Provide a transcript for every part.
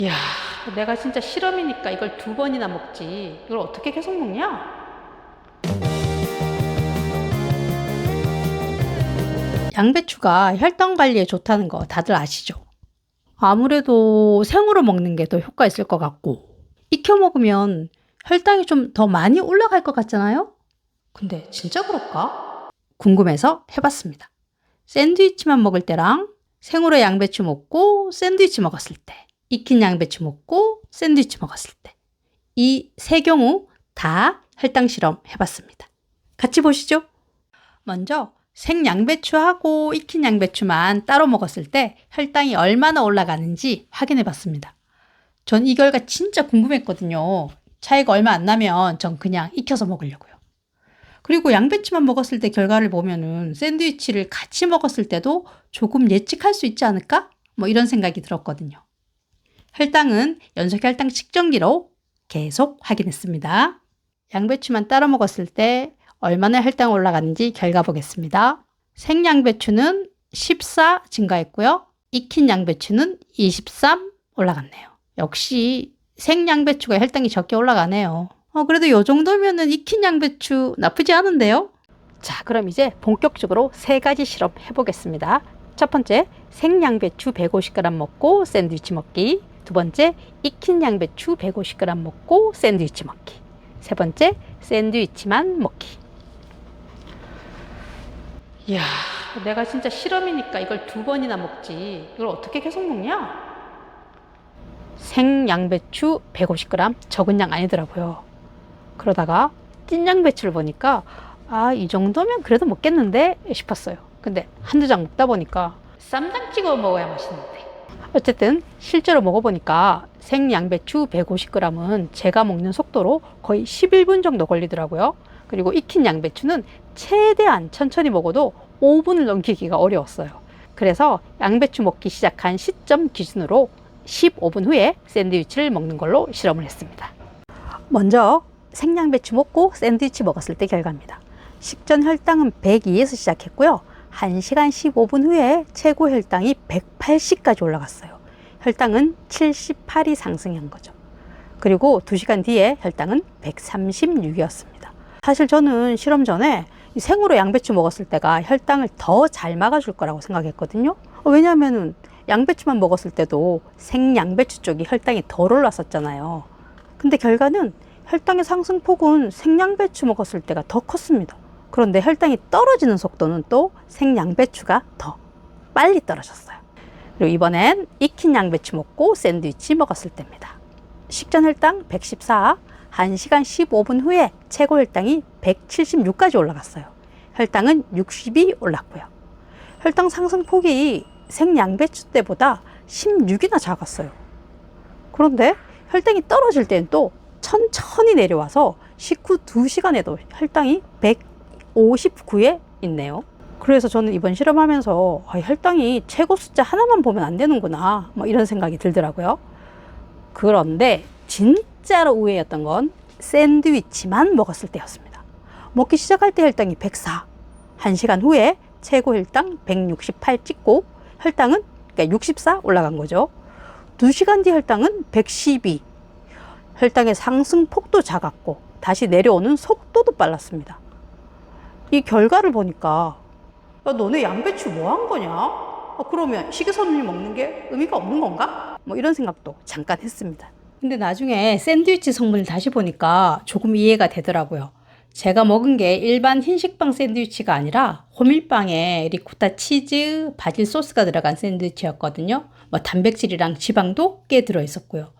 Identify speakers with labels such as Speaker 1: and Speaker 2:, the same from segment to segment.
Speaker 1: 이야, 내가 진짜 실험이니까 이걸 2번이나 먹지. 이걸 어떻게 계속 먹냐? 양배추가 혈당 관리에 좋다는 거 다들 아시죠? 아무래도 생으로 먹는 게 더 효과 있을 것 같고, 익혀 먹으면 혈당이 좀 더 많이 올라갈 것 같잖아요? 근데 진짜 그럴까? 궁금해서 해봤습니다. 샌드위치만 먹을 때랑 생으로 양배추 먹고 샌드위치 먹었을 때, 익힌 양배추 먹고 샌드위치 먹었을 때, 이 세 경우 다 혈당 실험 해봤습니다. 같이 보시죠. 먼저 생양배추하고 익힌 양배추만 따로 먹었을 때 혈당이 얼마나 올라가는지 확인해 봤습니다. 전 이 결과 진짜 궁금했거든요. 차이가 얼마 안 나면 전 그냥 익혀서 먹으려고요. 그리고 양배추만 먹었을 때 결과를 보면은 샌드위치를 같이 먹었을 때도 조금 예측할 수 있지 않을까? 이런 생각이 들었거든요. 혈당은 연속 혈당 측정기로 계속 확인했습니다. 양배추만 따로 먹었을 때 얼마나 혈당 올라가는지 결과 보겠습니다. 생양배추는 14 증가했고요. 익힌 양배추는 23 올라갔네요. 역시 생양배추가 혈당이 적게 올라가네요. 그래도 이 정도면은 익힌 양배추 나쁘지 않은데요? 자, 그럼 이제 본격적으로 3가지 실험 해보겠습니다. 첫 번째, 생양배추 150g 먹고 샌드위치 먹기. 두 번째, 익힌 양배추 150g 먹고 샌드위치 먹기. 세 번째, 샌드위치만 먹기. 이야, 내가 진짜 실험이니까 이걸 2번이나 먹지. 이걸 어떻게 계속 먹냐? 생양배추 150g, 적은 양 아니더라고요. 그러다가 찐 양배추를 보니까 이 정도면 그래도 먹겠는데 싶었어요. 근데 한두 장 먹다 보니까 쌈장 찍어 먹어야 맛있는데. 어쨌든 실제로 먹어보니까 생양배추 150g은 제가 먹는 속도로 거의 11분 정도 걸리더라고요. 그리고 익힌 양배추는 최대한 천천히 먹어도 5분을 넘기기가 어려웠어요. 그래서 양배추 먹기 시작한 시점 기준으로 15분 후에 샌드위치를 먹는 걸로 실험을 했습니다. 먼저 생양배추 먹고 샌드위치 먹었을 때 결과입니다. 식전 혈당은 102에서 시작했고요. 1시간 15분 후에 최고 혈당이 180까지 올라갔어요. 혈당은 78이 상승한 거죠. 그리고 2시간 뒤에 혈당은 136이었습니다. 사실 저는 실험 전에 생으로 양배추 먹었을 때가 혈당을 더 잘 막아줄 거라고 생각했거든요. 왜냐하면 양배추만 먹었을 때도 생양배추 쪽이 혈당이 덜 올랐었잖아요. 근데 결과는 혈당의 상승폭은 생양배추 먹었을 때가 더 컸습니다. 그런데 혈당이 떨어지는 속도는 또 생양배추가 더 빨리 떨어졌어요. 그리고 이번엔 익힌 양배추 먹고 샌드위치 먹었을 때입니다. 식전 혈당 114, 1시간 15분 후에 최고 혈당이 176까지 올라갔어요. 혈당은 60이 올랐고요. 혈당 상승폭이 생양배추 때보다 16이나 작았어요. 그런데 혈당이 떨어질 때는 또 천천히 내려와서 식후 2시간에도 혈당이 159에 있네요. 그래서 저는 이번 실험하면서 혈당이 최고 숫자 하나만 보면 안 되는구나 이런 생각이 들더라고요. 그런데 진짜로 의외였던 건 샌드위치만 먹었을 때였습니다. 먹기 시작할 때 혈당이 104, 1시간 후에 최고 혈당 168 찍고 혈당은 64 올라간 거죠. 2시간 뒤 혈당은 112. 혈당의 상승폭도 작았고 다시 내려오는 속도도 빨랐습니다. 이 결과를 보니까 너네 양배추 뭐 한 거냐? 그러면 식이섬유 먹는 게 의미가 없는 건가? 이런 생각도 잠깐 했습니다. 근데 나중에 샌드위치 성분을 다시 보니까 조금 이해가 되더라고요. 제가 먹은 게 일반 흰식빵 샌드위치가 아니라 호밀빵에 리코타 치즈, 바질 소스가 들어간 샌드위치였거든요. 단백질이랑 지방도 꽤 들어있었고요.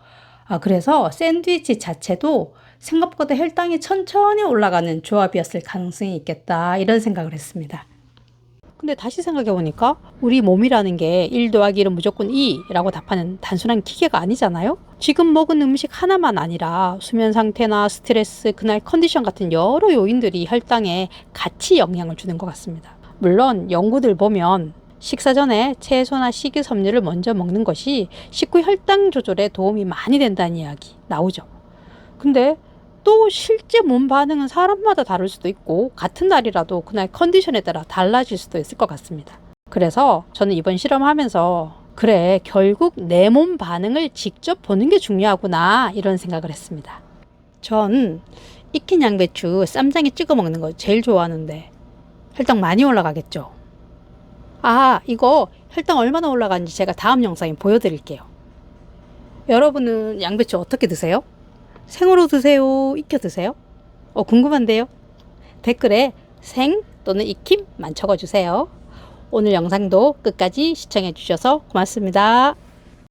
Speaker 1: 그래서 샌드위치 자체도 생각보다 혈당이 천천히 올라가는 조합이었을 가능성이 있겠다 이런 생각을 했습니다. 근데 다시 생각해보니까 우리 몸이라는 게 1 더하기 1은 무조건 2라고 답하는 단순한 기계가 아니잖아요. 지금 먹은 음식 하나만 아니라 수면 상태나 스트레스, 그날 컨디션 같은 여러 요인들이 혈당에 같이 영향을 주는 것 같습니다. 물론 연구들 보면 식사 전에 채소나 식이섬유를 먼저 먹는 것이 식후 혈당 조절에 도움이 많이 된다는 이야기 나오죠. 근데 또 실제 몸 반응은 사람마다 다를 수도 있고 같은 날이라도 그날 컨디션에 따라 달라질 수도 있을 것 같습니다. 그래서 저는 이번 실험하면서 그래, 결국 내 몸 반응을 직접 보는 게 중요하구나 이런 생각을 했습니다. 전 익힌 양배추 쌈장에 찍어 먹는 거 제일 좋아하는데 혈당 많이 올라가겠죠? 아, 이거 혈당 얼마나 올라가는지 제가 다음 영상에 보여드릴게요. 여러분은 양배추 어떻게 드세요? 생으로 드세요? 익혀 드세요? 궁금한데요? 댓글에 생 또는 익힘만 적어주세요. 오늘 영상도 끝까지 시청해 주셔서 고맙습니다.